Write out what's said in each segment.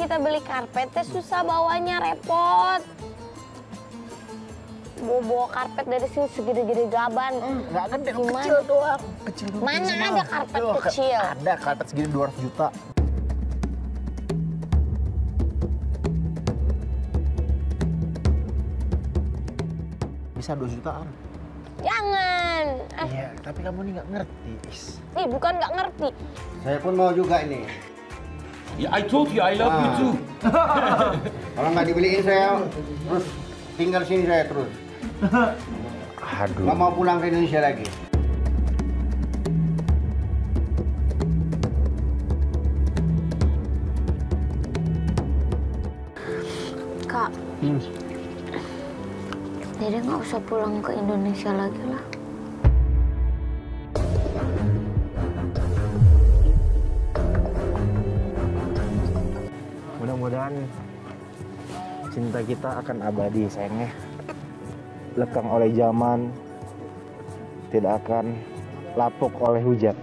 kita beli karpet teh susah bawanya, repot. Bawa karpet dari sini segede-gede gaban. Nggak gede, gimana? Kecil doang. Kecil doang. Mana ada karpet kecil? Ada karpet segini 200 juta. Bisa 2 jutaan. Jangan. Iya, tapi kamu ini nggak ngerti. Ih, bukan nggak ngerti. Saya pun mau juga ini. Yeah, I told you I love you too. Kalau nggak dibeliin saya terus tinggal sini saya terus. Aduh. Nggak mau pulang ke Indonesia lagi. Kak, Dede nggak usah pulang ke Indonesia lagi lah. Mudah-mudahan cinta kita akan abadi sayangnya. Lekang oleh zaman, tidak akan lapuk oleh hujan.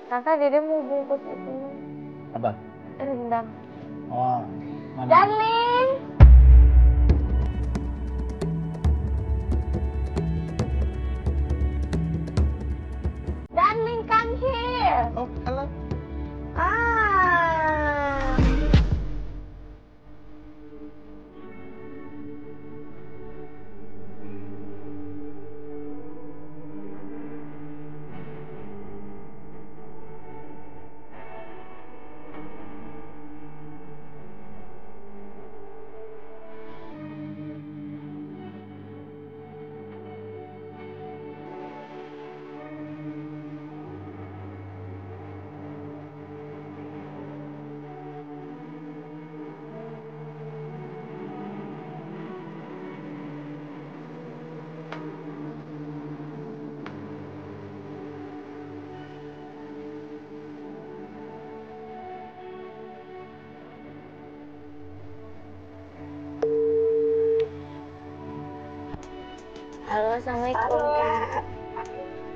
Kakak, Dede mau bungkus itu. Apa? Rendang. Oh, mana? Darling. Darling, come here. Oh, halo. Ah. Halo, assalamualaikum. Kak.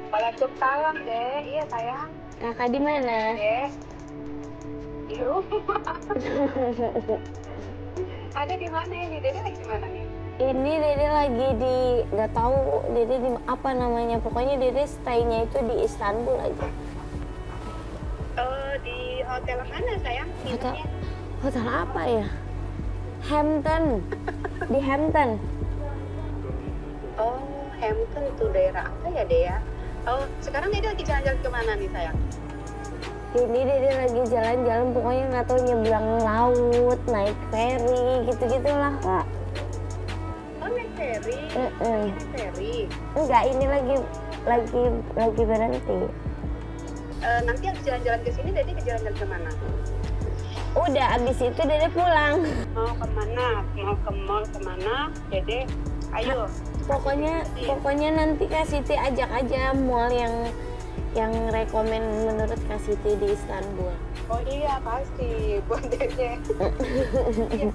Waalaikumsalam, Dek. Iya, sayang. Kakak di mana? Dek. Di rumah. Ada di mana ini? Dede lagi di mana nih? Ini Dede lagi di, nggak tahu Dede di apa namanya. Pokoknya Dede stay-nya itu di Istanbul aja. Di hotel mana, sayang? Hotel, Nginepnya? hotel apa ya? Hampton. Di Hampton. Oh, Hampton itu daerah apa ya, Dek ya? Oh, sekarang Dede lagi jalan-jalan kemana nih, sayang? Ini Dede lagi jalan-jalan, pokoknya nggak tahu nyebrang laut, naik ferry, gitu-gitulah Kak. Oh, naik ferry. Mm-mm. Naik ferry. Enggak, ini lagi berhenti. Nanti habis jalan-jalan ke sini, Dede ke jalan-jalan kemana? Udah, abis itu Dede pulang. Mau kemana? Mau ke mall kemana? Dede, ayo. Pokoknya nanti Kak Siti ajak aja mall yang rekomen menurut Kak Siti di Istanbul. Oh iya, pasti. Buat Dede.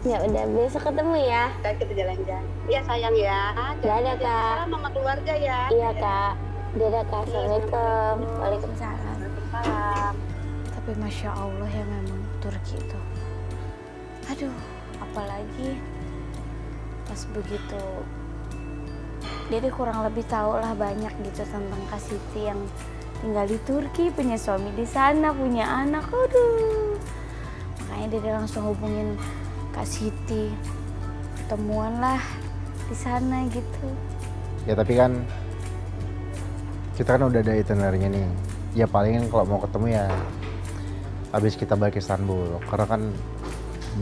Ya udah, besok ketemu ya. Kita jalan-jalan. Iya, sayang ya. Dadah, Kak. Salam sama keluarga ya. Iya Kak. Dadah Kak. Assalamualaikum. Waalaikumsalam. Salam. Tapi Masya Allah ya, memang Turki itu. Aduh, apalagi pas begitu. Jadi kurang lebih tahu lah banyak gitu tentang Kak Siti yang tinggal di Turki, punya suami di sana, punya anak. Aduh. Makanya Dede langsung hubungin Kak Siti. Ketemuan lah di sana gitu. Ya tapi kan kita kan udah ada itinerary-nya nih. Ya palingan kalau mau ketemu ya habis kita balik ke Istanbul. Karena kan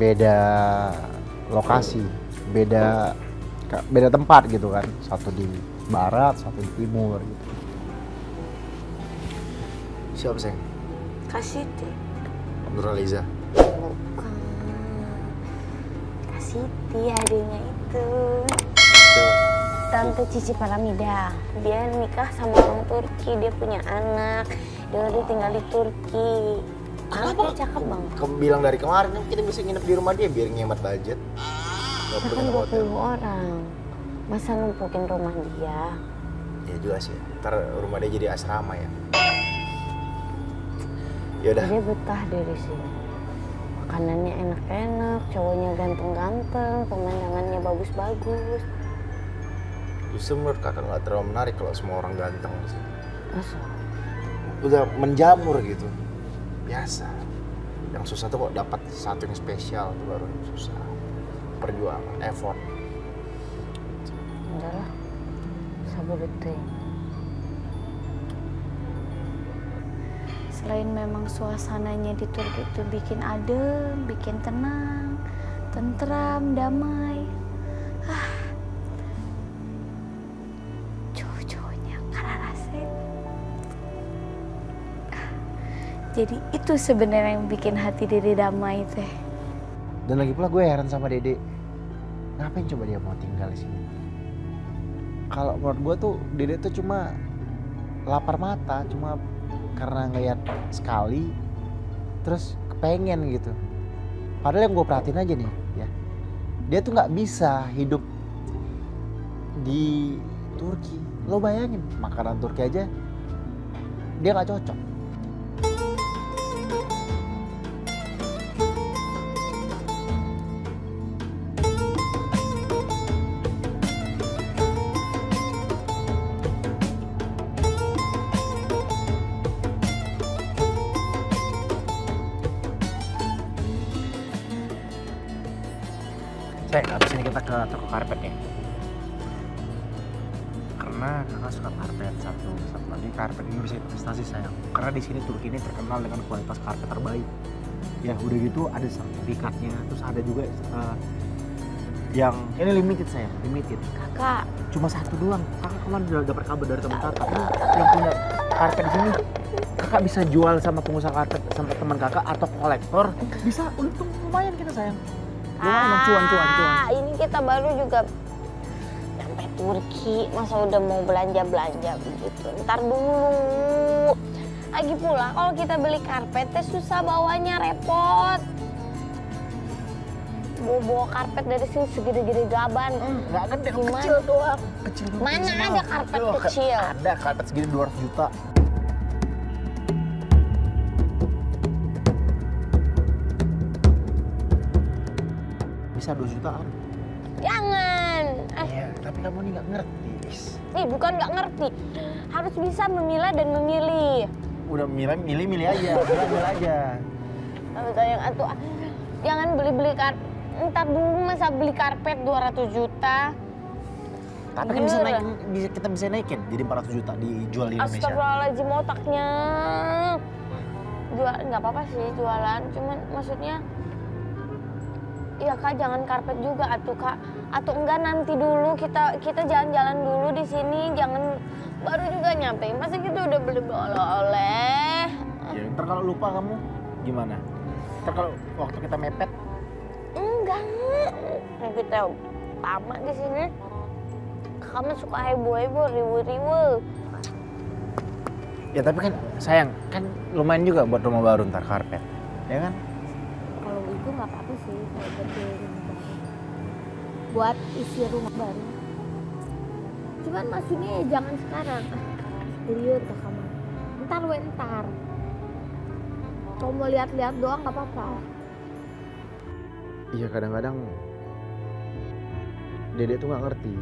beda lokasi, beda tempat gitu kan. Satu di barat, satu di timur gitu. Siapa sayang? Kak Siti. Nuraliza. Bukan. Kak Siti adiknya itu. Tante Cici Paramida. Dia nikah sama orang Turki, dia punya anak. Dia udah tinggal di Turki. Anaknya cakep banget. Bilang dari kemarin kita bisa nginep di rumah dia biar ngehemat budget. Gak Kita perlu kan nginep hotel. 20 orang. Masa numpukin rumah dia? Ya juga sih. Ntar rumah dia jadi asrama ya. Yaudah. Dia betah deh di sini. Makanannya enak-enak, cowoknya ganteng-ganteng, pemandangannya bagus-bagus. Justru menurut kakak nggak terlalu menarik kalau semua orang ganteng di sini. Masa? Udah menjamur gitu. Biasa. Yang susah tuh kok dapat satu yang spesial tuh baru susah. Perjuangan, effort. Udahlah, sabar betul. Selain memang suasananya di Turki itu bikin adem, bikin tenang, tentram, damai. Cowok-cowoknya Karalasek. Jadi itu sebenarnya yang bikin hati Dede damai teh. Dan lagi pula gue heran sama Dede. Ngapain coba dia mau tinggal di sini? Kalau menurut gue tuh Dede tuh cuma lapar mata, cuma karena ngeliat sekali terus kepengen gitu. Padahal yang gue perhatiin aja nih ya, dia tuh nggak bisa hidup di Turki. Lo bayangin makanan Turki aja dia nggak cocok. Abis ini kita ke toko karpet ya. Karena kakak suka karpet satu lagi karpet ini bisa investasi sayang. Karena di sini Turki ini terkenal dengan kualitas karpet terbaik. Ya udah gitu ada sertifikatnya, terus ada juga yang ini limited sayang, limited. Kakak, Cuma satu doang. Kakak kemarin udah dapat kabar dari teman kakak ini yang punya karpet di sini. Kakak bisa jual sama pengusaha karpet sama teman kakak atau kolektor, bisa untung lumayan kita sayang. Lumayan cuan. Ini kita baru juga nyampe Turki, masa udah mau belanja begitu. Ntar dulu. Lagi pula kalau kita beli karpet teh susah bawanya, repot. Bawa karpet dari sini segede-gede gaban. Nggak gede, Gimana? kecil doang. Kecil doang. Mana kecil ada doang. karpet Loh, kecil? Ada karpet segini 200 juta. Bisa 2 jutaan. Jangan. Iya, tapi kamu nih nggak ngerti. Bukan nggak ngerti. Harus bisa memilah dan memilih. Udah milih aja, milih aja. Sayang atuh, jangan beli karpet. Ntar dulu masa beli karpet 200 juta. Tapi kan kita bisa naikin jadi 400 juta dijual di Indonesia. Astagfirullahaladzim otaknya. Jual nggak apa-apa sih jualan, cuman maksudnya ya kak jangan karpet juga atuh kak. Atau enggak nanti dulu kita jalan-jalan dulu di sini, jangan baru juga nyampe. Masa kita udah beli oleh-oleh. Ya, ntar kalau lupa kamu gimana? Ntar kalau waktu kita mepet. Enggak. Kita lama di sini. Kamu suka heboh-heboh, riweuh-riweuh. Ya tapi kan sayang, kan lumayan juga buat rumah baru ntar karpet, ya kan? Kalau itu nggak apa-apa sih, kalau buat beli rumah baru. Buat isi rumah baru. Cuman maksudnya ya jangan sekarang. Liur ke kamar. Ntar. Kalau mau lihat-lihat doang nggak apa-apa. Iya kadang-kadang Dede tuh nggak ngerti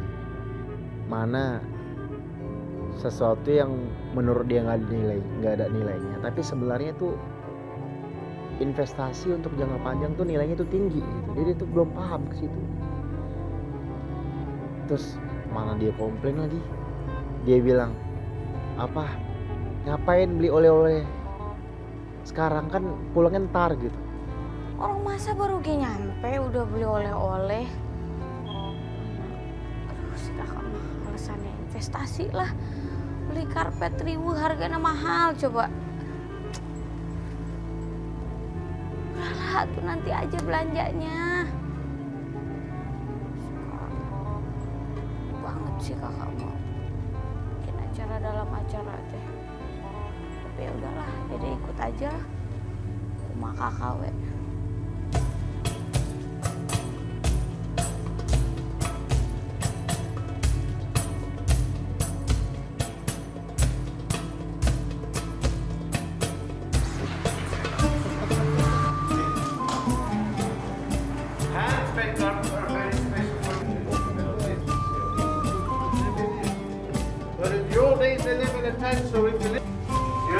mana sesuatu yang menurut dia nggak ada nilainya, tapi sebenarnya tuh investasi untuk jangka panjang tuh nilainya tuh tinggi gitu. Dede tuh belum paham ke situ. Terus mana dia komplain lagi, dia bilang apa ngapain beli oleh-oleh sekarang, kan pulangnya ntar gitu. Orang masa baru nyampe udah beli oleh-oleh. Aduh si kakak mah alasannya investasi lah. Beli karpet riweuh harganya mahal coba. Udahlah tuh nanti aja belanjanya. Banget sih kakak mau bikin acara dalam acara teh. Tapi ya udahlah, jadi ikut aja. sama kakak we. So if you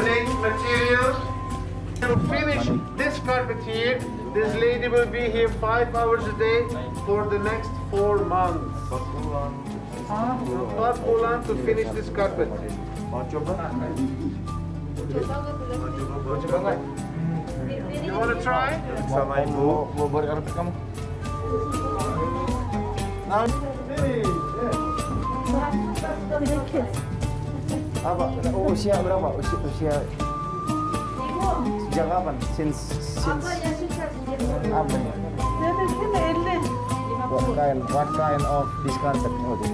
need material to finish this carpet here, this lady will be here 5 hours a day for the next 4 months. 4 bulan to finish this carpet. Mau coba? You want to try? Sama ibu. Mau buat karpet kamu? Apa? Usia berapa? Usia sejak kapan? Since apa ya? What kind of this carpet? Okay.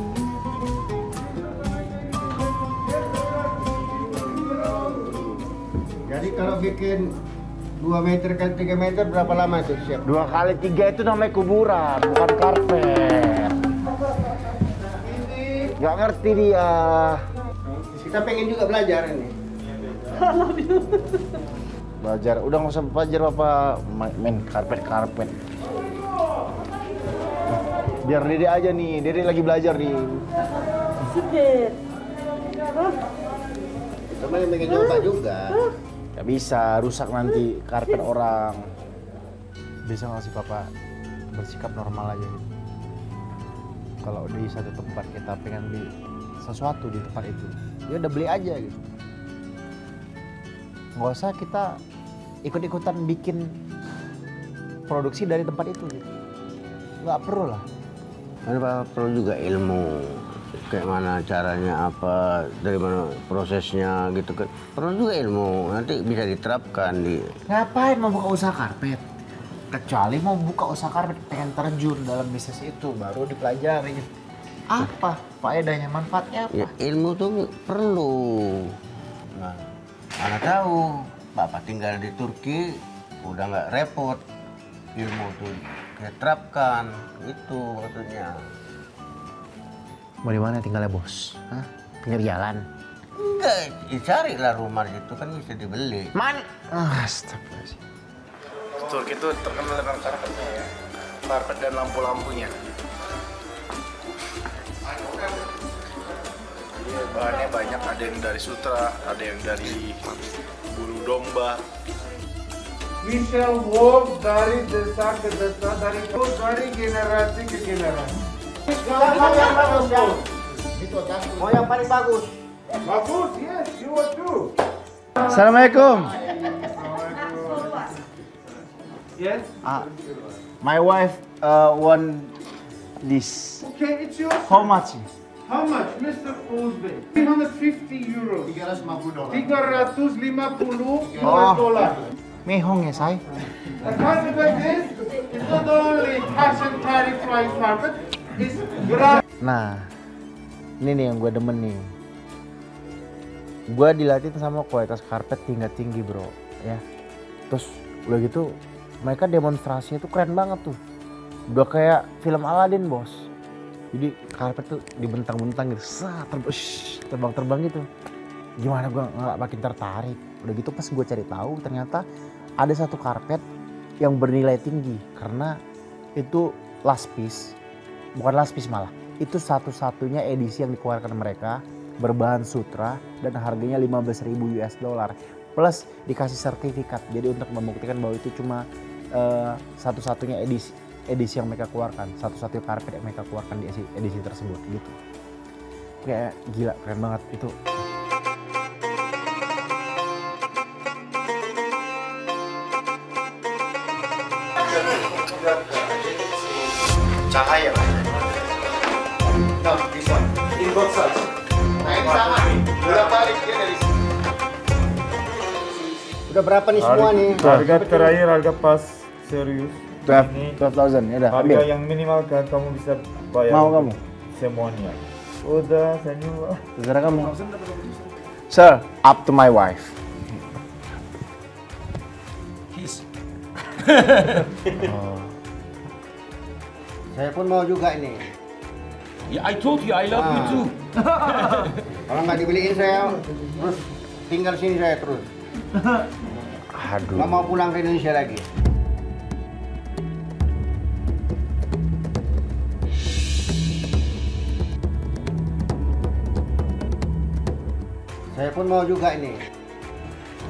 Jadi kalau bikin 2 meter kali 3 meter berapa lama itu siap? 2 kali 3 itu namanya kuburan, bukan karpet. Gak ngerti dia. Kita pengen juga belajar ini. Belajar, udah nggak usah belajar apa main karpet. Biar Dede aja nih, Dede lagi belajar nih. Teman yang pengen nyoba juga. Gak bisa, rusak nanti karpet orang. Bisa nggak sih Papa bersikap normal aja gitu? Kalau di satu tempat kita pengen beli sesuatu di tempat itu, ya udah beli aja gitu. Nggak usah kita ikut-ikutan bikin produksi dari tempat itu gitu. Nggak perlu lah. Karena perlu juga ilmu, kayak mana caranya, apa, dari mana prosesnya gitu kan. Perlu juga ilmu, nanti bisa diterapkan di. Ngapain mau buka usaha karpet? Kecuali mau buka usaha karpet, pengen terjun dalam bisnis itu, baru dipelajari gitu. Apa faedahnya, manfaatnya apa? Ya, ilmu tuh perlu. Nah, mana tahu Bapak tinggal di Turki udah nggak repot, ilmu tuh kita terapkan, itu maksudnya. Mau di mana tinggalnya bos? Hah? Pinggir jalan? Enggak, ya carilah rumah itu kan bisa dibeli. Man? Astagfirullahaladzim. Turki itu terkenal dengan karpetnya ya, karpet dan lampu-lampunya. Jadi bahannya banyak, ada yang dari sutra, ada yang dari bulu domba. We shall walk dari desa ke desa, dari generasi ke generasi. Mau yang bagus ya? Mau yang paling bagus. Bagus, yes, you are too. Assalamualaikum. Yes. My wife want this. Okay, it's yours. How much? How much, Mr. Uzbek? 350 euros. 350 dolar. Mehong ya, say. A carpet like this is not only cash and carry flying carpet, it's grand. Nah, ini nih yang gue demen nih. Gue dilatih sama kualitas karpet tinggi bro, ya. Terus udah gitu, mereka demonstrasinya tuh keren banget tuh. Udah kayak film Aladdin bos. Jadi karpet tuh dibentang-bentang gitu, terbang-terbang gitu. Gimana gue nggak makin tertarik. Udah gitu pas gue cari tahu ternyata ada satu karpet yang bernilai tinggi karena itu last piece, bukan last piece malah. Itu satu-satunya edisi yang dikeluarkan mereka berbahan sutra dan harganya 15.000 US dollar plus dikasih sertifikat. Jadi untuk membuktikan bahwa itu cuma satu-satunya edisi yang mereka keluarkan, satu-satunya karpet yang mereka keluarkan di edisi tersebut gitu. Kayak gila, keren banget itu. Cahaya lah. No, this one. In both sides. Nah ini sama nih. Udah balik dia dari sini. Udah berapa nih semua nih? Harga terakhir, harga pas serius. 12.000 ya udah. Harga Ambil. yang minimal kan kamu bisa bayar. Mau untuk kamu? Semuanya. Udah, senyum. Terserah kamu. Sir, up to my wife. Oh. Saya pun mau juga ini. Yeah, I told you I love you too. Kalau nggak dibeliin saya terus tinggal sini saya terus. Aduh. Nggak mau pulang ke Indonesia lagi. Saya pun mau juga ini.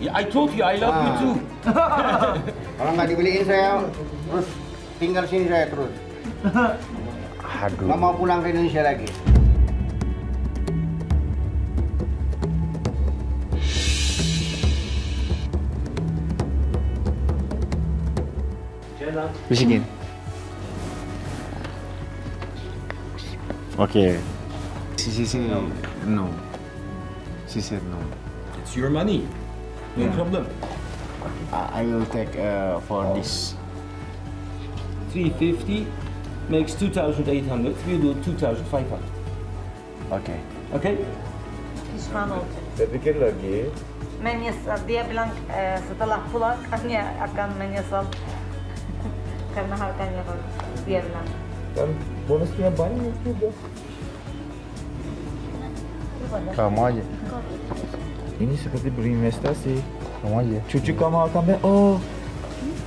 Yeah, I told you I love you too. Kalau nggak dibeliin saya terus tinggal sini saya terus. Aduh. Nggak mau pulang ke Indonesia lagi. Bisikin. Oke. Sisi no. Sisi no. It's your money. No problem. I will take for this. 350 makes 2,800. We'll do 2,500. Oke. Okay? Ronald Saya pikir lagi, menyesal, dia bilang setelah pulang dia akan menyesal karena harganya bagus, dia bilang. kan bonusnya banyak juga. Kamu aja. Ini seperti berinvestasi. Kamu aja. Cucu kamu akan bilang, oh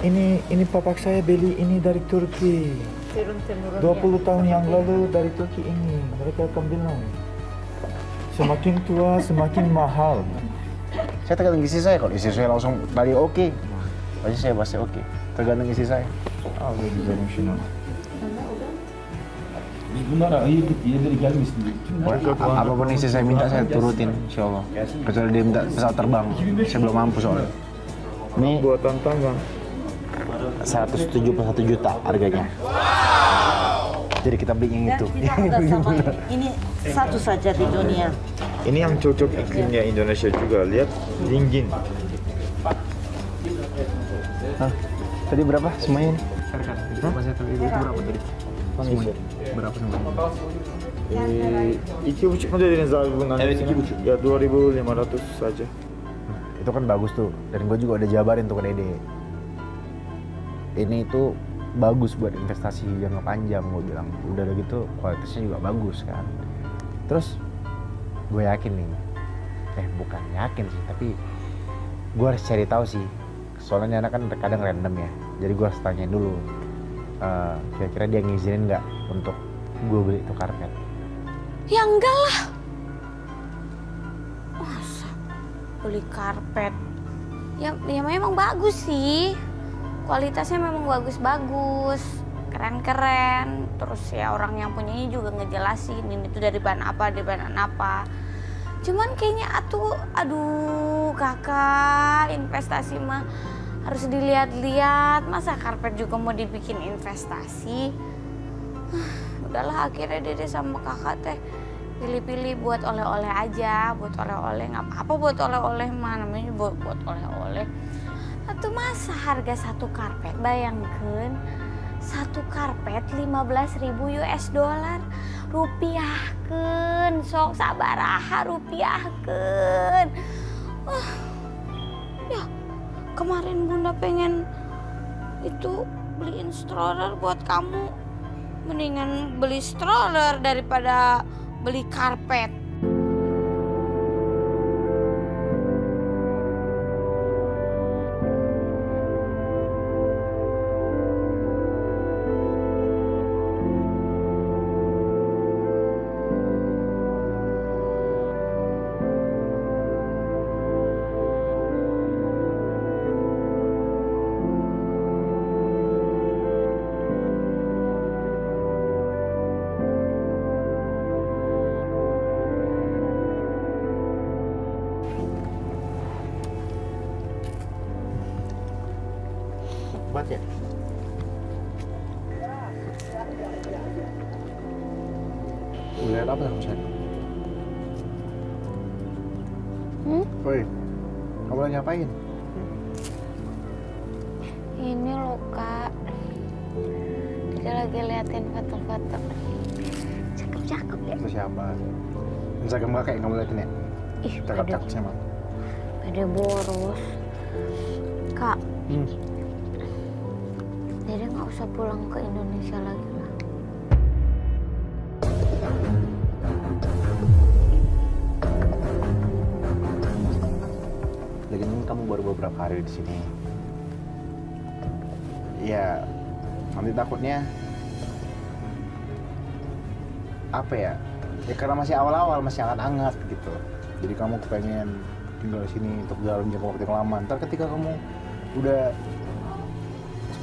ini papak saya beli ini dari Turki. Turun-temurun 20 tahun yang lalu dari Turki ini. Mereka akan bilang, semakin tua semakin mahal. Saya tergantung isi saya. Kalau isi saya langsung tadi oke, pasti saya pasti oke. Tergantung isi saya. Ah, gue juga emosional. Biz bunlara ayır git diyeleri gelmesin diye. Apapun isi saya minta saya turutin, insya Allah. Kecuali dia minta pesawat terbang, saya belum mampu soalnya. Ini Buat tantangan. 171 juta harganya. Jadi kita beli yang itu. Kita udah sama, ini satu saja di dunia. Ini yang cocok iklimnya Indonesia juga. Lihat, dingin. Hah? Tadi berapa semuanya? Itu berapa tadi? Semuanya. Berapa semuanya? 2,5 mu dediniz abi bunların Evet, hepsine? 2,5. Ya 2.500 saja. Itu kan bagus tuh. Dan gue juga udah jabarin tuh ke Dede. Ini itu bagus buat investasi jangka panjang, gue bilang. Udah gitu kualitasnya juga bagus kan. Terus gue yakin nih, bukan yakin sih, tapi gue harus cari tahu sih. Soalnya anak kan kadang random ya, jadi gue harus tanyain dulu. Kira-kira dia ngizinin nggak untuk gue beli itu karpet? Ya enggak lah. Masa beli karpet? Ya memang bagus sih. Kualitasnya memang bagus-bagus, keren-keren. Terus ya orang yang punyanya juga ngejelasin ini tuh dari bahan apa. Cuman kayaknya aduh kakak, investasi mah harus dilihat-lihat. Masa karpet juga mau dibikin investasi? Udahlah, akhirnya Dede sama kakak teh pilih-pilih buat oleh-oleh aja. Buat oleh-oleh nggak apa-apa, buat oleh-oleh mah namanya buat oleh-oleh. Itu masa harga satu karpet, bayangkan satu karpet 15.000 US dollar. Rupiahkeun, sok sabaraha rupiahkeun. Ya kemarin bunda pengen itu beliin stroller buat kamu. Mendingan beli stroller daripada beli karpet. Buat ya? Lihat apa kamu sayang? Woi, kamu lagi ngapain? Ini loh kak, dia lagi liatin foto-foto. Cakep-cakep ya. Itu siapa? Instagram kakak yang kamu liatin ya? Ih, Cakep-cakep sih emang. ada boros. Kak, Dede nggak usah pulang ke Indonesia lagi lah. Lagi ini kamu baru beberapa hari di sini. Ya, nanti takutnya apa ya? Ya karena masih awal-awal, masih hangat-hangat gitu. Jadi kamu kepengen tinggal di sini untuk dalam jangka waktu yang lama. Ntar ketika kamu udah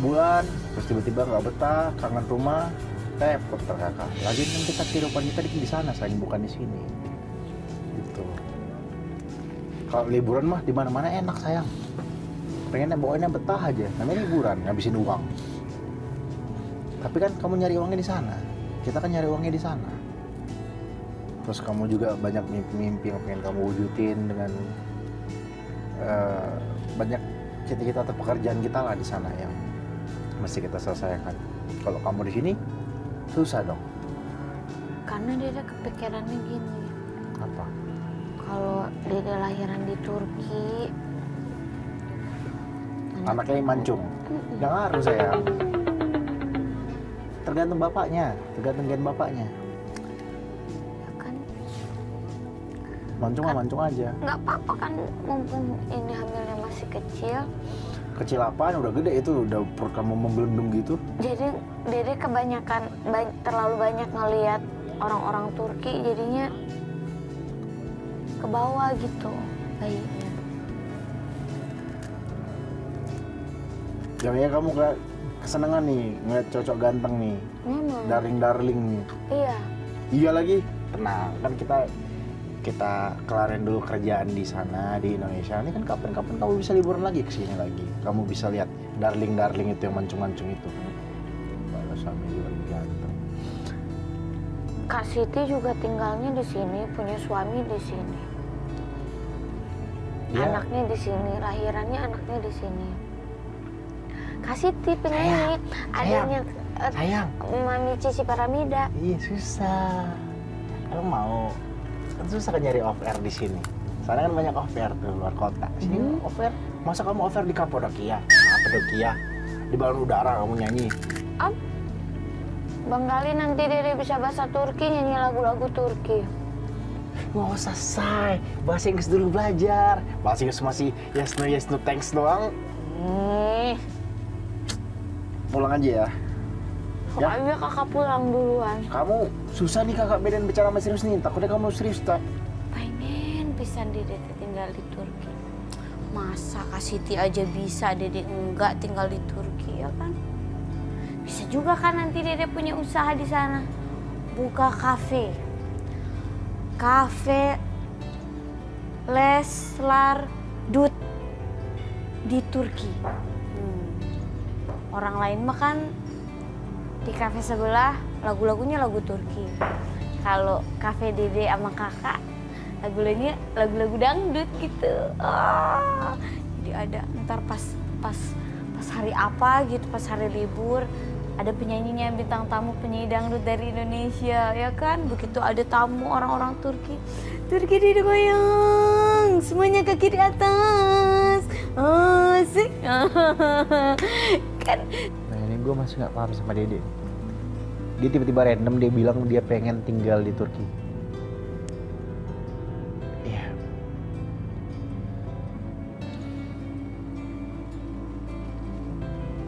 sebulan, terus tiba-tiba nggak betah, kangen rumah, repot kakak. Lagi kan kita kehidupan kita di sana, sayang, bukan di sini. Gitu. Kalau liburan mah di mana-mana enak sayang. Pengennya bawainnya betah aja. Namanya liburan, ngabisin uang. Tapi kan kamu nyari uangnya di sana. Kita kan nyari uangnya di sana. Terus kamu juga banyak mimpi-mimpi yang pengen kamu wujudin dengan banyak cita-cita atau pekerjaan kita lah di sana yang mesti kita selesaikan. Kalau kamu di sini susah dong. Karena Dede kepikirannya gini. Apa? Kalau Dede lahiran di Turki, Anaknya mancung. Nggak ngaruh sayang. Tergantung bapaknya, tergantung gen bapaknya. ya kan Mancung mah mancung aja. nggak apa-apa kan, mumpung ini hamilnya masih kecil. Kecil apaan, udah gede itu, udah perut kamu membelendung gitu. Jadi Dede kebanyakan terlalu banyak ngelihat orang-orang Turki, jadinya ke bawah gitu bayinya. Jangan kamu kayak kesenangan nih ngeliat cocok ganteng nih, Memang. darling nih. Iya. Iya lagi, tenang kan kita kelarin dulu kerjaan di sana di Indonesia. Ini kan kapan-kapan kamu bisa liburan lagi ke sini lagi. Kamu bisa lihat darling itu yang mancung-mancung itu. Baru suami juga ganteng. Kak Siti juga tinggalnya di sini, punya suami di sini. Ya. Anaknya di sini, lahirannya anaknya di sini. Kak Siti penyanyi, adanya Sayang. Mami Cici Paramida. Iya susah. Kamu mau? Kan susah kan nyari off air di sini. Sana kan banyak off air tuh luar kota. Sini off air. Masa kamu off air di Kapadokia? Kapadokia. Di balon udara kamu nyanyi. Bang Gali nanti Dede bisa bahasa Turki, nyanyi lagu-lagu Turki. Nggak usah say. Bahasa Inggris dulu belajar. Bahasa Inggris masih yes no thanks doang. Pulang aja ya. Pokoknya kakak pulang duluan. Kamu susah nih kakak bedain bicara sama serius nih. Takutnya kamu serius tak? Pengen pisan Dede tinggal di Turki. Masa Kak Siti aja bisa, Dede enggak tinggal di Turki, ya kan? Bisa juga kan nanti Dede punya usaha di sana. Buka kafe. Kafe Leslar Dut di Turki. Orang lain mah kan di kafe sebelah lagu-lagunya lagu Turki. Kalau kafe Dede sama kakak lagu-lagunya lagu-lagu dangdut gitu. Jadi ada ntar pas hari apa gitu, pas hari libur ada penyanyinya, bintang tamu penyanyi dangdut dari Indonesia, ya kan? Begitu ada tamu orang-orang Turki digoyang, semuanya kaki di atas. Asik. Kan. Nah ini gue masih nggak paham sama Dede. Dia tiba-tiba random dia bilang dia pengen tinggal di Turki. Iya.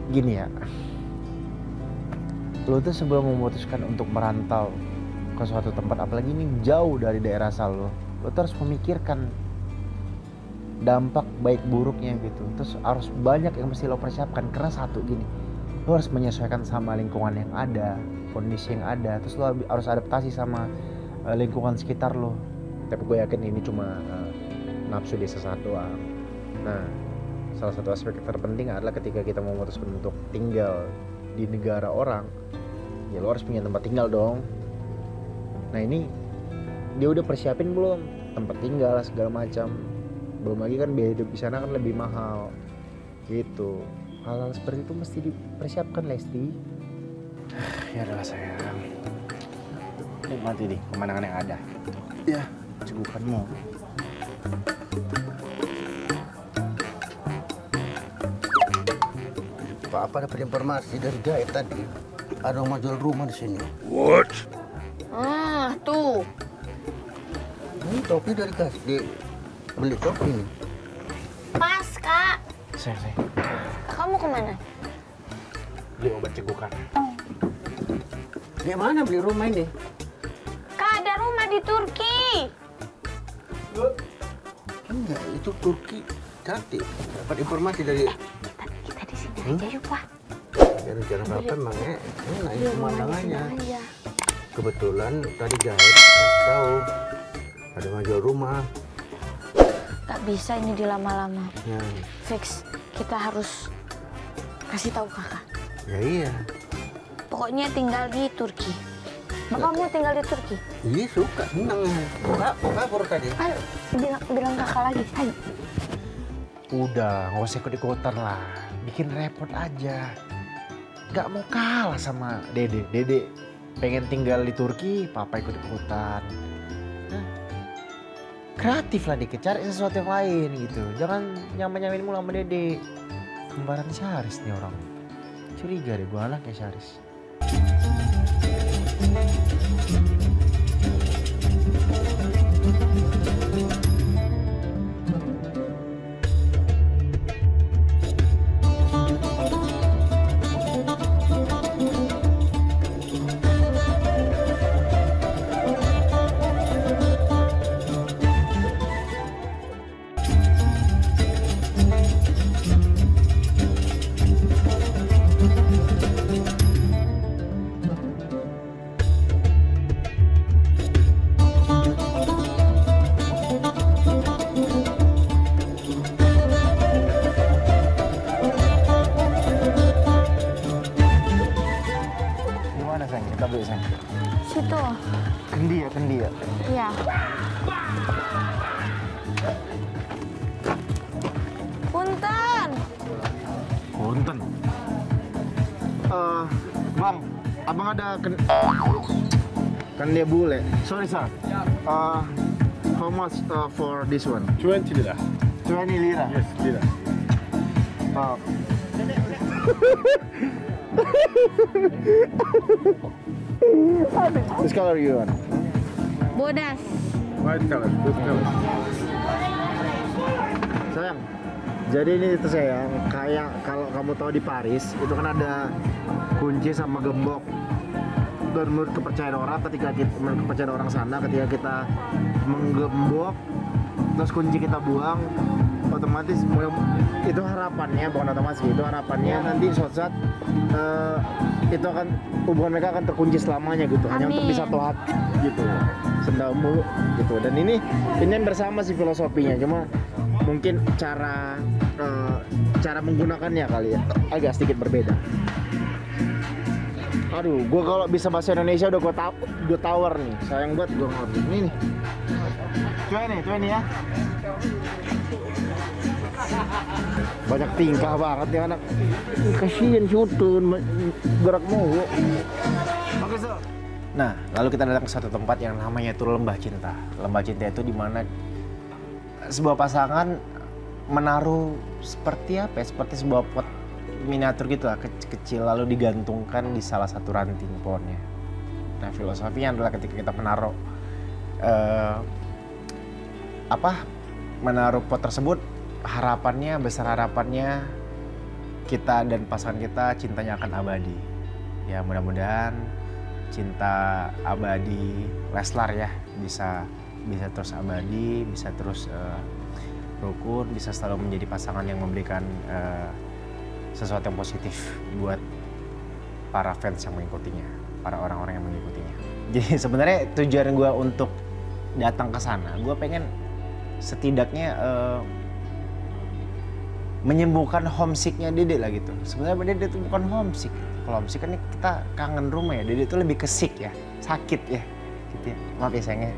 Gini ya. Lo tuh sebelum memutuskan untuk merantau ke suatu tempat, apalagi ini jauh dari daerah asal lo tuh harus memikirkan dampak baik buruknya gitu. Terus harus banyak yang mesti lo persiapkan, karena satu gini, lo harus menyesuaikan sama lingkungan yang ada, kondisi yang ada, terus lo harus adaptasi sama lingkungan sekitar lo. Tapi gue yakin ini cuma nafsu desa satu doang. Nah, salah satu aspek terpenting adalah ketika kita memutuskan untuk tinggal di negara orang, ya lo harus punya tempat tinggal dong. Nah ini dia udah persiapin belum tempat tinggal segala macam? Belum lagi kan biaya hidup di sana kan lebih mahal gitu. Hal-hal seperti itu mesti dipersiapkan, Lesti. Ya adalah sayang, nikmati nih pemandangan yang ada. Ya, kesibukanmu. Apa dapat informasi dari gaib tadi? Ada yang mau jual rumah di sini. What? Tuh. Ini topi dari beli topi ini. Pas, Kak. Saya. Kakak mau kemana? Beli obat cegukan. Di mana beli rumah ini? Kak, ada rumah di Turki. Enggak, itu Turki cantik. Dapat informasi dari... Kita di sini aja yuk, Pak. Ya rencana apa emang enak ini pemandangannya. Aja. Kebetulan tadi gaib kasih tahu ada yang jual rumah. Gak bisa ini dilama-lama. Ya, Fix, kita harus kasih tahu kakak. ya iya. Pokoknya tinggal di Turki. Bapak mau tinggal di Turki? Iya suka, senang. Kok kabur tadi? Ayo, bilang kakak lagi. Ayo. Udah, nggak usah ikut-ikutan lah. Bikin repot aja. Gak mau kalah sama Dede. Dede pengen tinggal di Turki, papa ikut-ikutan. Kreatif lah dikit, cari sesuatu yang lain gitu. Jangan nyamain mulu sama Dede. Kembaran Syaris nih orang. Curiga deh, gua anaknya Syaris. Gimana sayang? Kita beli sayang. Situ. Kendi ya. Iya. Punten. Punten. Bang, abang ada kan dia bule. Sorry sir. How much for this one? 20 lira. 20 lira. Yes, lira. This color you want? Bodas. White color, good color. Sayang, jadi ini itu sayang, kayak kalau kamu tahu di Paris itu kan ada kunci sama gembok. Dan menurut kepercayaan orang sana, ketika kita menggembok terus kunci kita buang, otomatis itu harapannya, bukan otomatis, itu harapannya nanti suatu saat itu akan, hubungan mereka akan terkunci selamanya gitu. Hanya untuk di satu hati gitu, sendal mulu gitu. Dan ini yang bersama sih filosofinya, cuma mungkin cara menggunakannya kali ya agak sedikit berbeda. Aduh, gue kalau bisa bahasa Indonesia udah gue tawar nih. Sayang banget gue ngerti. Ini nih. Cuy nih ya. Banyak tingkah banget nih anak. Kasian Sutun, gerak mulu. Oke, so. Nah, lalu kita datang ke satu tempat yang namanya itu Lembah Cinta. Lembah Cinta itu dimana sebuah pasangan menaruh seperti apa ya? Seperti sebuah pot miniatur gitu lah, kecil, lalu digantungkan di salah satu ranting pohonnya. Nah, filosofinya adalah ketika kita menaruh menaruh pot tersebut, besar harapannya kita dan pasangan kita cintanya akan abadi. Ya, mudah-mudahan cinta abadi Leslar ya bisa terus abadi, bisa terus rukun, bisa selalu menjadi pasangan yang memberikan sesuatu yang positif buat para fans yang mengikutinya, para orang-orang yang mengikutinya. Jadi sebenarnya tujuan gue untuk datang ke sana, gue pengen setidaknya menyembuhkan homesicknya Dede lah gitu. Sebenarnya Dede itu bukan homesick. Kalau homesick kan kita kangen rumah ya. Dede itu lebih ke sick ya, sakit ya, gitu ya. Maaf ya sayangnya,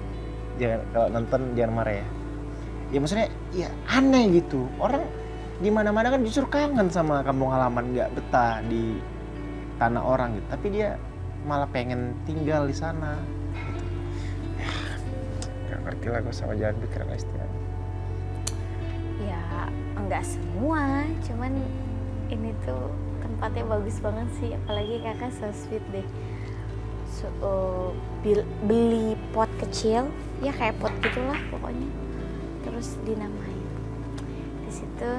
jangan, kalau nonton jangan marah ya. Ya maksudnya ya aneh gitu. Orang di mana-mana kan justru kangen sama kampung halaman, nggak betah di tanah orang gitu. Tapi dia malah pengen tinggal di sana. Gitu. Ya, nggak ngerti lah gue sama jalan pikiran istilahnya. Ya enggak semua, cuman ini tuh tempatnya bagus banget sih, apalagi kakak so sweet deh. Beli pot kecil, ya kayak pot gitulah pokoknya. Terus dinamain. Di situ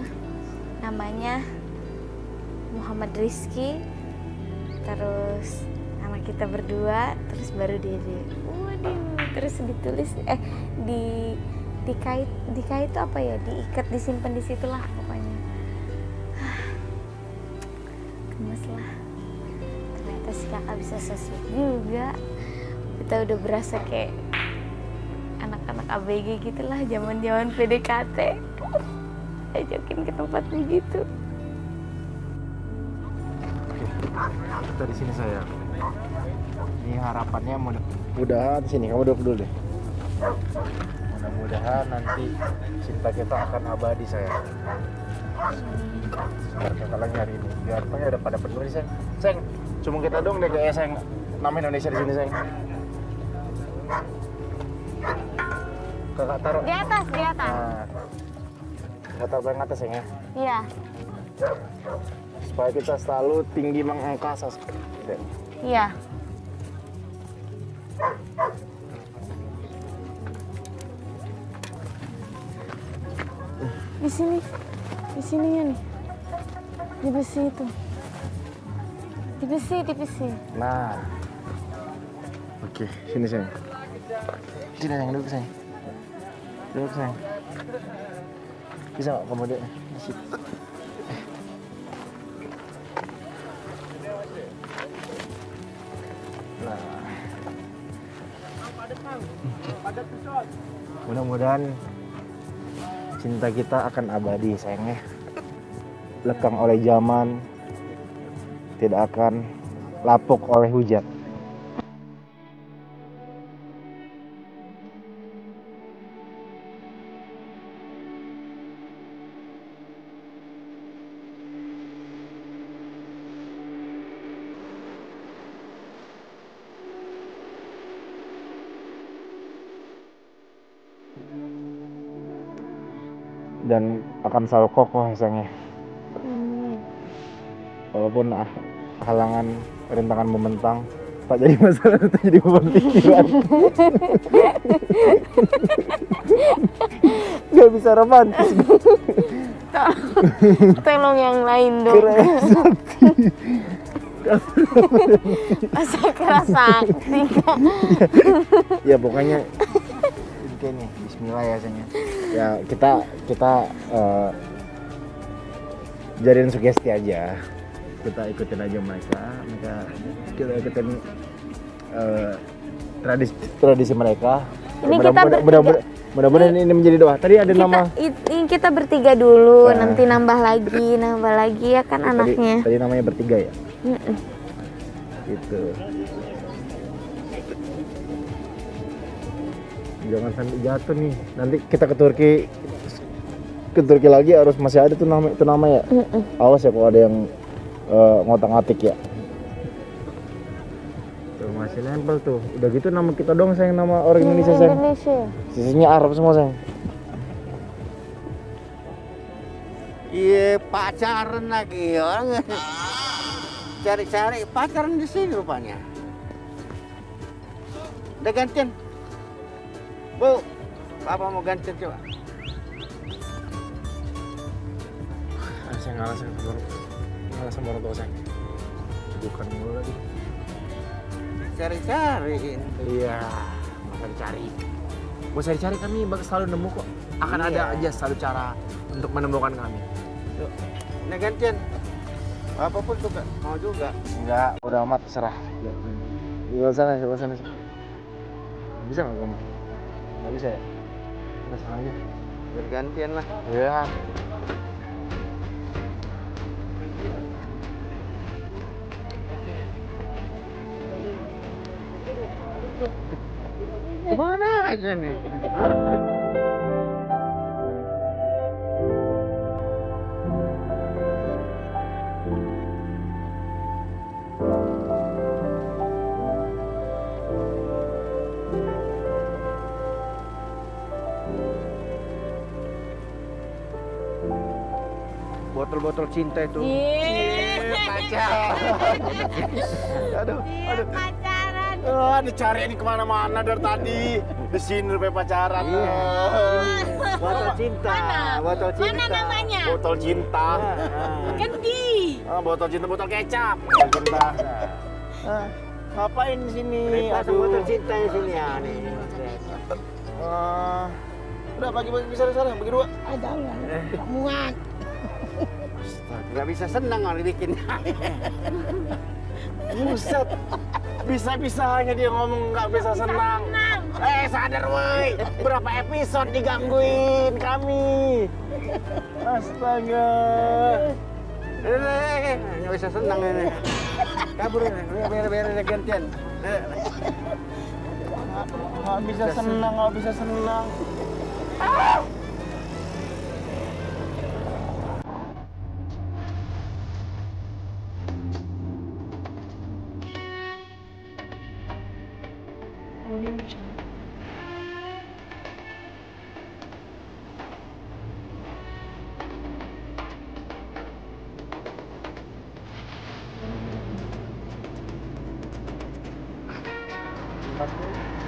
namanya Muhammad Rizky. Terus nama kita berdua, terus baru Dede. Waduh, terus ditulis dikait itu apa ya? Diikat, disimpan di situlah pokoknya. Gemes lah. Ternyata si kakak bisa so sweet juga. Kita udah berasa kayak anak-anak ABG gitulah, zaman-zaman PDKT. Ajakin ke tempat begitu. Oke, kita di sini sayang. Ini harapannya mudah-mudahan sini, kamu duduk dulu deh. Mudah-mudahan nanti cinta kita akan abadi sayang. Sebentar kita lagi hari ini. Biar rupanya udah pada penuh nih sayang. Sayang, cuma kita dong deh kayak sayang. Nama Indonesia di sini sayang. Kakak taruh Di atas. Nah, kakak taruh yang atas sayang ya. Iya. Supaya kita selalu tinggi mengangkasa. Iya. Di sininya nih. Di besi itu. Di besi. Nah. Oke, sini sayang. Sini sayang, duduk sayang. Duduk sayang. Bisa nggak kamu dek? Masih. Nah. Mudah-mudahan cinta kita akan abadi sayangnya. Lekang oleh zaman, tidak akan lapuk oleh hujan. Dan akan selalu kokoh sayangnya. Walaupun halangan, rintangan membentang, tak jadi masalah, tak jadi beban pikiran. Gak bisa romantis. Tolong yang lain dong. Masa keras sakti. Ya pokoknya ini bismillah ya sayangnya. Ya kita jadiin sugesti aja. Kita ikutin aja mereka kita ikutin tradisi mereka. Ini kita mudah-mudahan ini menjadi doa. Tadi ada nama. Ini kita bertiga dulu, nanti nambah lagi ya kan anaknya. Tadi namanya bertiga ya. Gitu. Jangan sampai jatuh nih. Nanti kita ke Turki lagi harus masih ada tuh nama ya. Awas ya kalau ada yang ngotak-ngatik ya. Tuh masih nempel tuh. Udah gitu nama kita dong sayang, nama orang Indonesia sayang. Sisinya Arab semua sayang. Iya, pacaran lagi orang. Cari-cari pacaran di sini rupanya. Udah gantian. Bu, Papa mau gantian coba. Saya ngalah sama orang tua saya. Bukan mulu lagi. Cari-cariin. Iya, masa dicari. Gak usah dicari, kami selalu nemu kok. Akan ada aja selalu cara untuk menemukan kami. Yuk, nah gantian. Apapun suka, mau juga. Enggak, udah amat terserah. Di sana. Bisa nggak kamu? Nggak bisa ya? Kita sana aja. Bergantian lah. Iya. Kemana aja nih? Botol-botol cinta itu. Aduh, aduh. Pacaran. Aduh, cari ini kemana-mana dari tadi. Di sini rupanya pacaran. Botol cinta. Botol cinta. Mana namanya? Botol cinta. Kendi. Botol cinta, botol kecap. Botol cinta. Ngapain di sini? Pasang botol cinta di sini ya nih. Udah bagi-bagi sana, bagi dua. Jangan. Muat. Gak bisa senang orang bikin. Buset. Bisa-bisanya dia ngomong nggak bisa senang. Sadar woi. Berapa episode digangguin kami. Astaga. Nggak bisa senang ini. Kabur ini, biar gantian. Nggak bisa senang.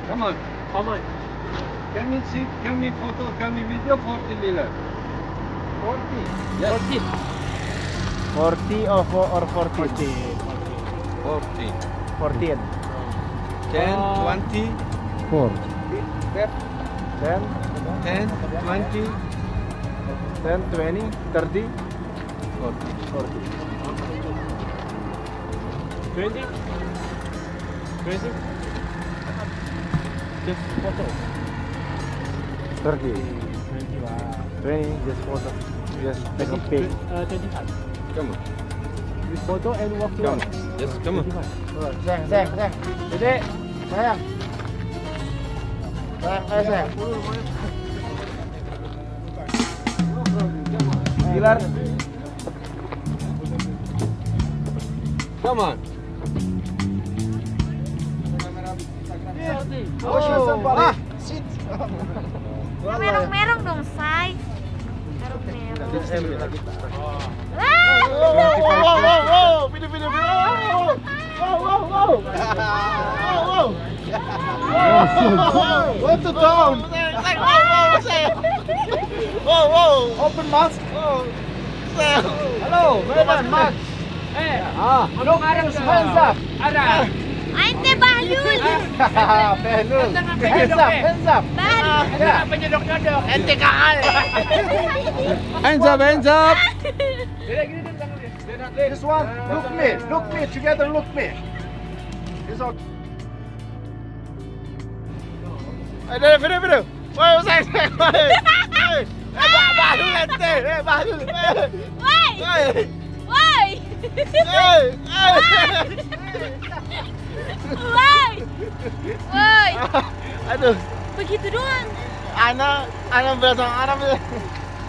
Come on. Can we see? Can we photo? Can we video 40 lira? 40. Yes. 40 or 14? 40. 14. 10, 20, 4. 10, 20, 10, 20, 30, 40. 20. 20. Just photo. 30. 20, just photo. Just take a pic. 25. Come on. This photo and walk to Come on. Yes, come on. Sayang. Dede, sayang. Sayang. Gilar. Come on. Merong-merong dong, say. Merong-merong. Wow. Video. What the down? Wow. Open mask. Hello, man, mask. Look, hands up. Ante Bahlul. Bahlul. Hands up. Bahlul. Ente kakal. Hands up. This one, look me, together look me. This one. Video. Woi, saya. Bahlul ente, Bahlul. Woi. Aduh. Begitu doang. Ana belasang Arab.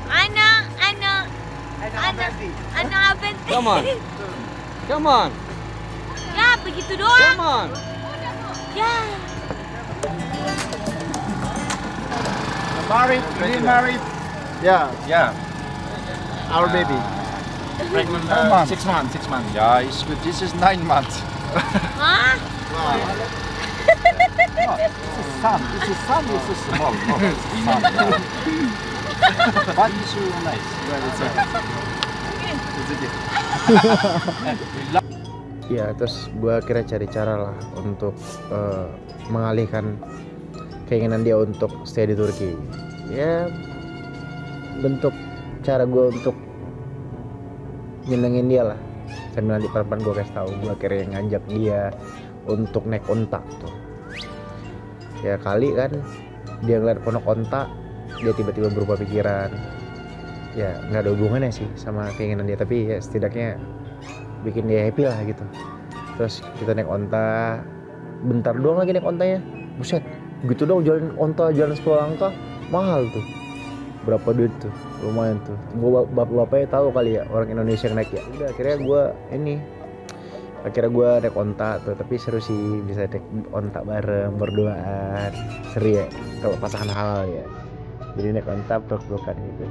Anak Aventi. Come on. Ya, begitu doang. Come on. Ya. Married? Yeah. Our baby. Pregnant 6 months. Yeah, it's good. This is 9 months. Hah? This is small. No, it's son. But it's really nice. Ya, terus gue akhirnya cari cara lah untuk mengalihkan keinginan dia untuk stay di Turki. Ya, bentuk cara gue untuk nyenengin dia lah. Sambil nanti pelan-pelan gue kasih tahu, gue akhirnya ngajak dia untuk naik onta tuh. Ya kali kan dia ngeliat pondok onta, dia tiba-tiba berubah pikiran. Ya nggak ada hubungannya sih sama keinginan dia, tapi ya setidaknya bikin dia happy lah gitu. Terus kita naik onta, bentar doang lagi naik ontanya, buset, gitu dong jalan onta, jalan 10 langkah, mahal tuh. Berapa duit tuh, lumayan tuh. Bapaknya tahu kali ya orang Indonesia yang naik ya. Udah akhirnya gue naik onta tuh, tapi seru sih bisa naik onta bareng berduaan, seru ya kalau pasangan halal ya. Jadi naik onta peluk-pelukan gitu.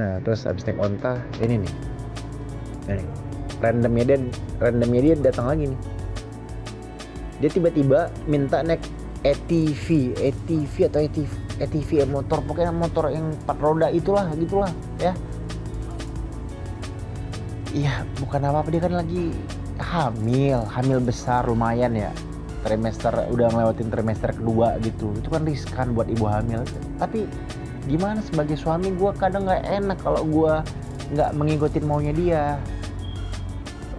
Nah terus abis naik onta ini nih. Ini randomnya dia datang lagi nih. Dia tiba-tiba minta naik ATV atau ATV motor, pokoknya motor yang 4 roda gitulah ya. Iya, bukan apa-apa, dia kan lagi hamil besar lumayan ya. Udah ngelewatin trimester kedua gitu. Itu kan riskan buat ibu hamil. Tapi gimana sebagai suami gue kadang nggak enak kalau gue nggak mengikutin maunya dia.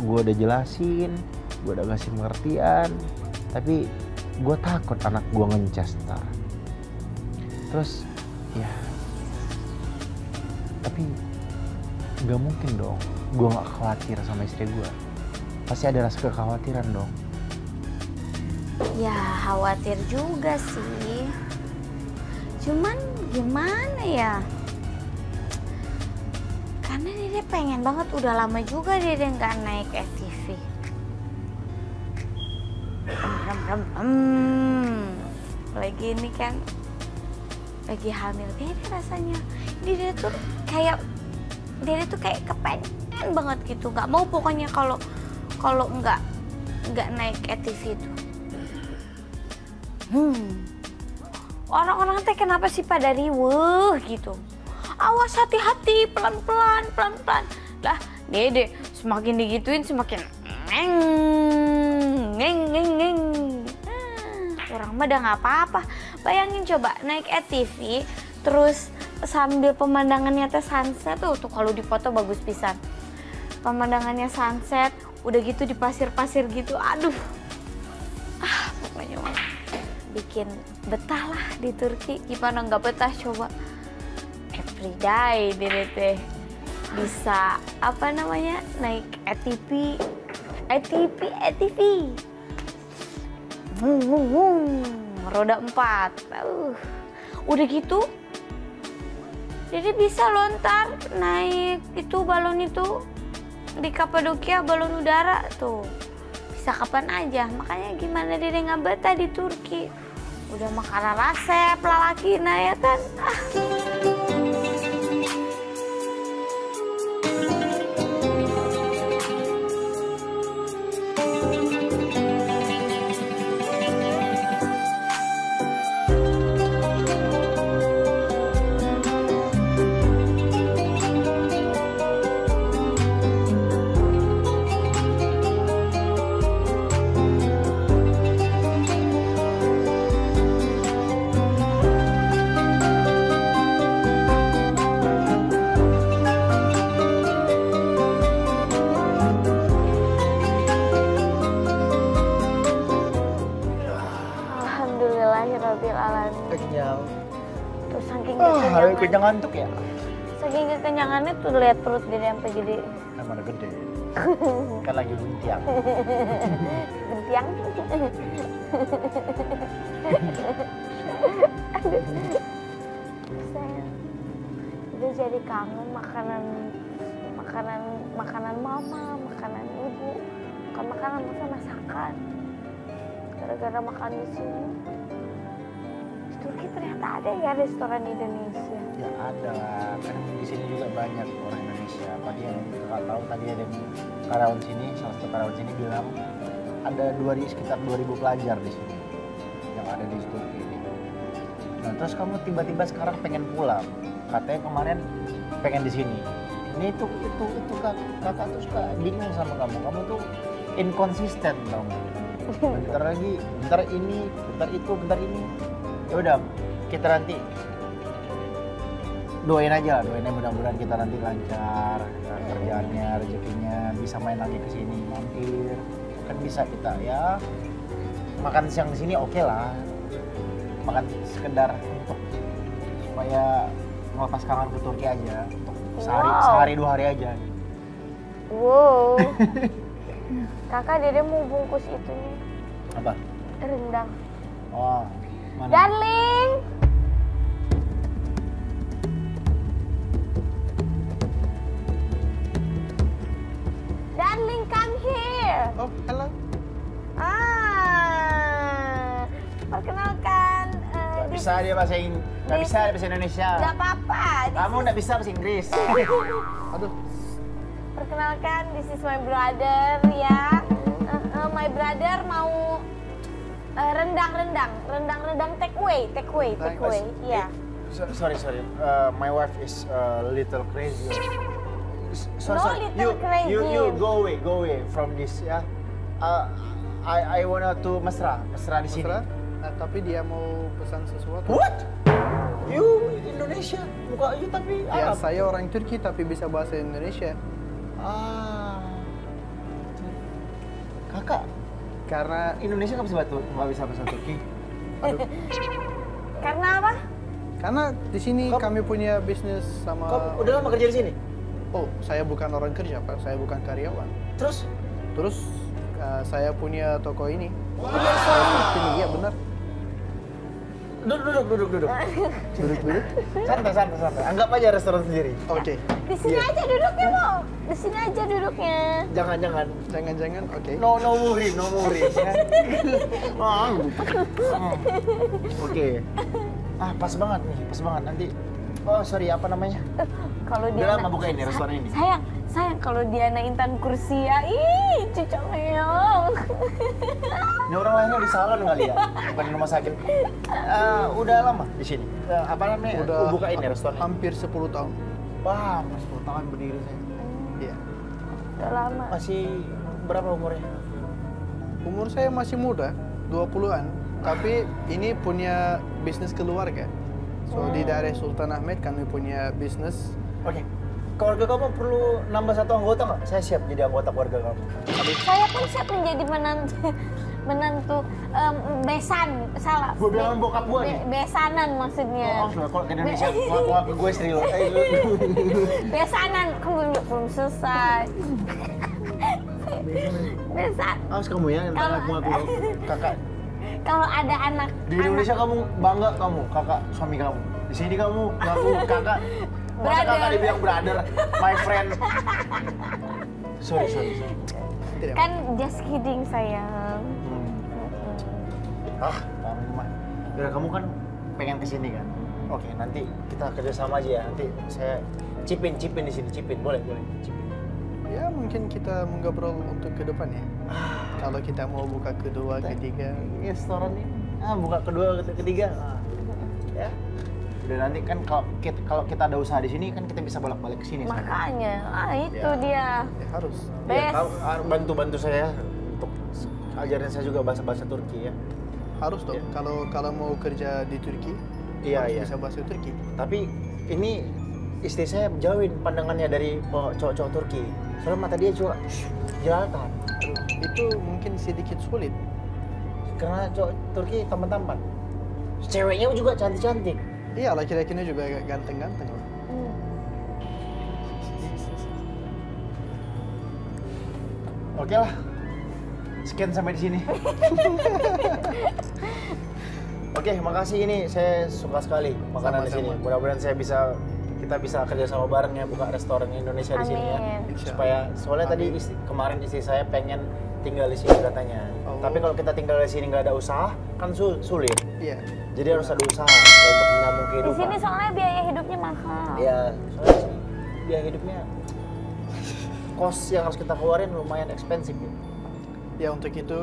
Gue udah jelasin, gue udah kasih pengertian, tapi gue takut anak gue ngencas ntar. Terus ya, tapi nggak mungkin dong gue nggak khawatir sama istri gue. Pasti ada rasa kekhawatiran dong. Ya khawatir juga sih. Cuman gimana ya? Karena Dede pengen banget, udah lama juga Dede nggak naik ATV. Lagi ini kan lagi hamil, beda rasanya. Dede tuh kayak kepengen banget gitu, nggak mau pokoknya kalau nggak naik ATV itu. Orang-orang teh kenapa sih pada riweuh gitu? Awas, hati-hati, pelan-pelan. Lah, Dede semakin digituin semakin ngeng. Orang mah udah nggak apa-apa. Bayangin coba naik ATV, terus sambil pemandangannya teh sunset tuh kalau dipoto bagus pisan. Pemandangannya sunset, udah gitu di pasir-pasir gitu, aduh. Pokoknya bikin betah lah di Turki. Gimana nggak betah coba? Everyday Dede teh bisa naik ATV. Roda 4. Udah gitu Dede bisa lontar naik itu balon itu di Kapadokia, balon udara tuh. Bisa kapan aja. Makanya gimana Dede nggak betah di Turki. Udah makanan resep lalakina ya kan. Kenyang. Terus saking kenyang ngantuk ya. Saking kekenyangannya tuh lihat perut Dede sampai gede. Emang gede. Kan lagi buntiang. Buntiang. Sayang. Dia jadi kangen makanan mama, makanan ibu. Bukan makanan, masakan. Gara-gara makan di sini. Turki ternyata ada ya restoran Indonesia. Ya ada, kan di sini juga banyak orang Indonesia. Tadi yang nggak tahu tadi ada karyawan sini, salah satu karyawan sini bilang ada sekitar 2.000 pelajar di sini yang ada di Turki ini. Nah terus kamu tiba-tiba sekarang pengen pulang, katanya kemarin pengen di sini. Ini itu kakak tuh suka bingung sama kamu. Kamu tuh inkonsisten tau nggak? Bentar lagi, bentar ini, bentar itu, bentar ini. Ya udah, kita nanti doain aja mudah-mudahan kita nanti lancar kerjaannya, rezekinya, bisa main lagi ke sini, mampir. Kan bisa kita ya makan siang di sini oke lah. Makan sekedar untuk supaya melepas kangen ke Turki aja untuk sehari 2 hari aja. Wow. Kakak Dede mau bungkus itu nih. Apa? Rendang. Oh. Mana? Darling. Darling, come here. Oh, hello. Perkenalkan, Gak this bisa dia bahasa nggak bisa dia bahasa Indonesia. Nggak apa-apa. Kamu nggak bisa bahasa Inggris. Aduh. Perkenalkan, this is my brother ya. My brother mau rendang take away. Iya. Sorry. My wife is a little crazy. Little crazy. You go away from this ya. I wanna to mesra di sini. Nah, tapi dia mau pesan sesuatu. What? You Indonesia, bukan you tapi Ya, Arab. saya orang Turki tapi bisa bahasa Indonesia. Kakak, karena Indonesia nggak bisa bahasa Turki. Karena apa? Karena di sini kami punya bisnis sama. Kau udah lama kerja di sini? Oh, saya bukan orang kerja, Pak. Saya bukan karyawan. Terus saya punya toko ini. Ini iya benar. Duduk. Santai. Anggap aja restoran sendiri. Oke. Di sini aja duduknya, Mo. Di sini aja duduknya. Jangan. Oke. No worry. Oke. Pas banget nanti. Oh, sorry, apa namanya? Kalau dia udah lama buka ini restoran ini. Sayang kalau dia Intan kursi ya. Ih, cucok meong. Ini orang lainnya di salon kali ya, bukan di rumah sakit. Udah lama di sini. Apa namanya? Udah buka ini restoran. Hampir 10 tahun. Wah, 10 tahun berdiri saya. Iya. Udah lama. Masih berapa umurnya? Umur saya masih muda, 20-an. Tapi ini punya bisnis keluarga. So di daerah Sultan Ahmed kami punya bisnis. Oke. Keluarga kamu perlu nambah satu anggota nggak? Saya siap jadi anggota keluarga kamu. Saya pun siap menjadi menantu besan, salah. Gue bilang bokap gue nih. Besanan maksudnya. Kalau ke Indonesia, ngaku gue istri lo. Besanan, belum selesai. Besan. Awas kamu ya, ngaku kakak. Kalau ada anak. Di Indonesia kamu bangga kakak suami kamu. Di sini kamu ngaku kakak. Masa kakak dibilang brother, my friend. Sorry. Kan just kidding sayang. Kamu mah. Kamu kan pengen kesini kan? Oke, nanti kita kerjasama aja ya. Nanti saya cipin di sini, boleh cipin. Ya mungkin kita mengobrol untuk ke depan ya. Kalau kita mau buka kedua, ketiga. Restoran ini, buka kedua, ketiga. Ya. Udah nanti kan kalau kita ada usaha di sini kan kita bisa bolak-balik ke sini. Makanya, itu dia. Ya, harus. Ya, bantu saya untuk ajarin saya juga bahasa Turki ya. Harus dong. Kalau mau kerja di Turki, harus bisa bahasa Turki. Tapi ini istri saya jauhin pandangannya dari cowok-cowok Turki. Soalnya mata dia cuma jelalatan. Itu mungkin sedikit sulit. Karena cowok Turki tampan-tampan. Ceweknya juga cantik-cantik. Iya, laki-lakinya juga ganteng-ganteng lah. Oke lah. Sekian sampai di sini. Oke, makasih, ini saya suka sekali makanan di sini. Mudah-mudahan kita bisa kerja sama bareng ya, buka restoran Indonesia di sini ya. Soalnya tadi kemarin istri saya pengen tinggal di sini katanya. Tapi kalau kita tinggal di sini nggak ada usaha kan sulit. Iya. Jadi harus ada usaha untuk menyambung kehidupan. Di sini soalnya biaya hidupnya mahal. Iya, soalnya sih biaya hidupnya kos yang harus kita keluarin lumayan ekspensif ya. Ya untuk itu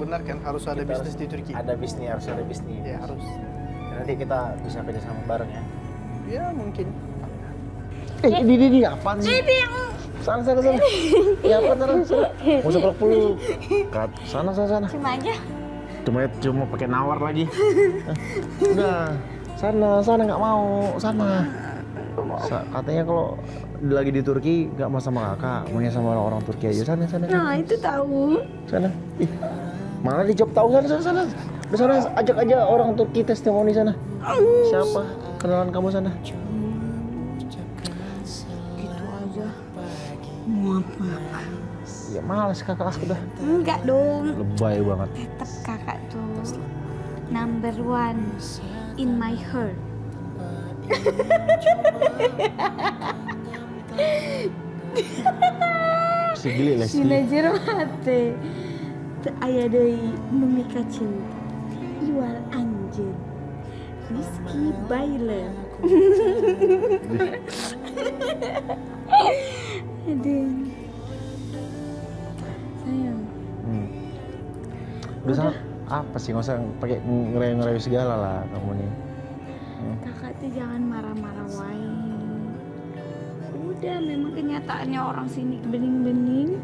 benar kan harus ada bisnis di Turki. Harus ada bisnis. Ya harus. Nanti kita bisa kerjasama bareng ya. Ya mungkin. Di apaan sih? Sana. Ya apa sana? Mau sepeluk peluk. Sana. Cuma aja. Cuma pakai nawar lagi. Udah, sana nggak mau, sana. Katanya kalau lagi di Turki nggak mau sama kakak, maunya sama orang Turki aja. Sana. Nah itu tahu. Sana. Mana dijawab tahu sana. Di sana ajak aja orang Turki testimoni sana. Siapa kenalan kamu sana? Gitu aja. Mau apa? Ya males kakak udah. Enggak dong. Lebay banget. Tetap kakak tuh number one in my heart. Segili Lesti. Sina jero hati. Teu aya deui nu mika cinta. Iwal anjeun. Rizky Bailer. Aduh. Sayang. Udah sana apa sih, nggak usah pakai ngerayu-ngerayu segala lah kamu nih. Kakak tuh jangan marah-marah wae. Udah, memang kenyataannya orang sini bening-bening.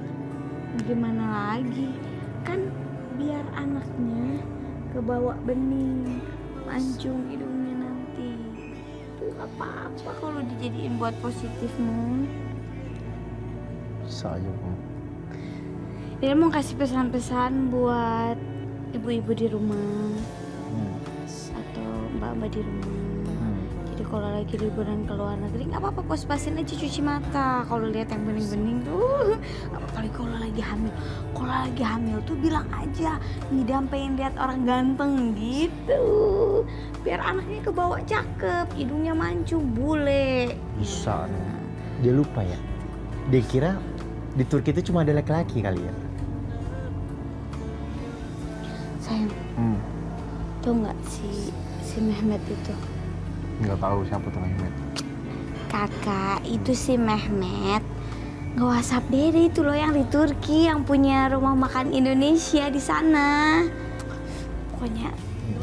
Gimana lagi? Kan biar anaknya kebawa bening, mancung hidungnya nanti. Tuh apa-apa kalau dijadiin buat positif, Mun. Bisa aja, Bang. Dia mau kasih pesan-pesan buat ibu-ibu di rumah atau mbak-mbak di rumah. Jadi kalau lagi liburan ke luar negeri nggak apa-apa, pos-pasin aja cuci mata. Kalau lihat yang bening-bening tuh, apalagi kalau lagi hamil. Kalau lagi hamil tuh bilang aja, ngidam pengen lihat orang ganteng gitu. Biar anaknya kebawa cakep, hidungnya mancung, bule. Bisa nih. Dia lupa ya. Dia kira di Turki itu cuma ada laki-laki kali ya. Sayang, tuh nggak si Mehmet itu? Nggak tahu siapa tuh Mehmet. Kakak, itu si Mehmet nge-WhatsApp Dede itu loh yang di Turki, yang punya rumah makan Indonesia di sana. Pokoknya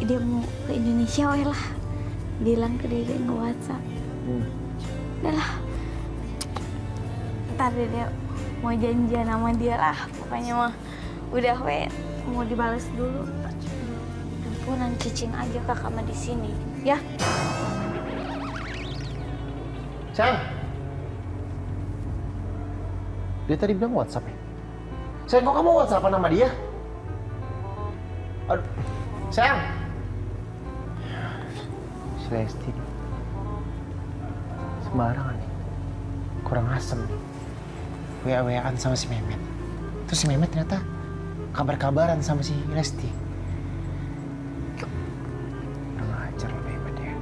dia mau ke Indonesia weh lah. Bilang ke Dede nge-WhatsApp. Udah lah. Ntar Dede mau janjian sama dia lah. Pokoknya mah udah weh, mau dibales dulu. Ampunan cicing aja kakak mah di sini, ya. Sayang, dia tadi bilang WhatsApp ya? Sayang, kok kamu WhatsApp nama dia? Aduh, sayang. Celesti, sembarangan nih, kurang asem nih. WA-WAan sama si Mehmet. Terus si Mehmet ternyata kabar-kabaran sama si Lesti. Kurang ajar lo Mehmet ya.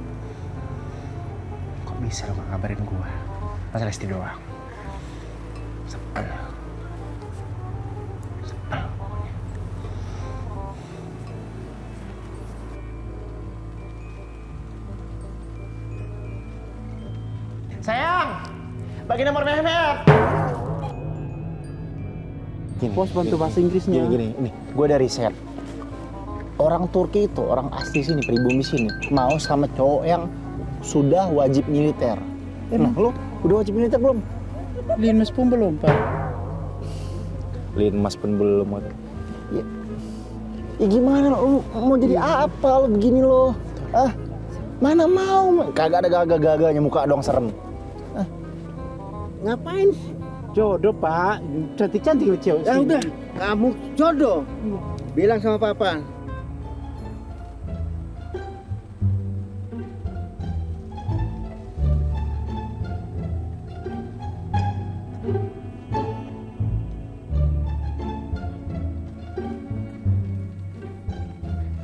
Kok bisa lo gak ngabarin gua? Masa Lesti doang? Sepel. Sepel pokoknya. Sayang, bagi nomor Mehmet. Gini, Bos bantu bahasa Inggrisnya. Gini, nih, gue dari riset. Orang Turki itu, orang asli sini, pribumi sini, mau sama cowok yang sudah wajib militer. Nah, lo udah wajib militer belum? Linmas pun belum, Pak. Linmas pun belum. Ya gimana lo mau jadi apa lo begini lo? Mana mau? Kagak ada gagah-gagahnya, muka doang serem. Ngapain? Jodoh, Pak. Cantik-cantik lo cewek. Ya udah, kamu jodoh. Bilang sama papa.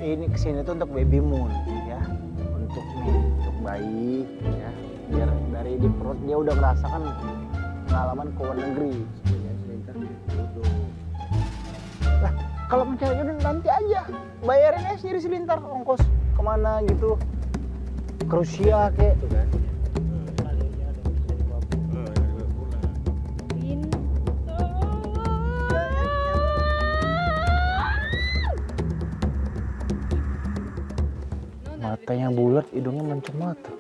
Ini kesini tuh untuk baby moon ya, untuk bayi ya, biar dari di perut dia udah merasakan pengalaman ke luar negeri. Lah, kalau mencari jodoh nanti aja bayarin aja sendiri selintar ongkos kemana gitu, ke Rusia kek. Matanya bulat, hidungnya mancung mata.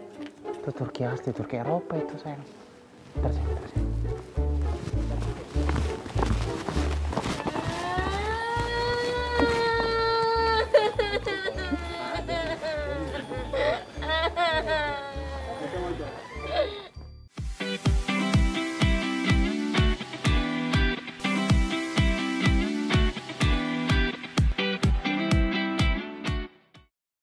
Itu Turki asli, Turki Eropa itu sayang. Ntar sayang.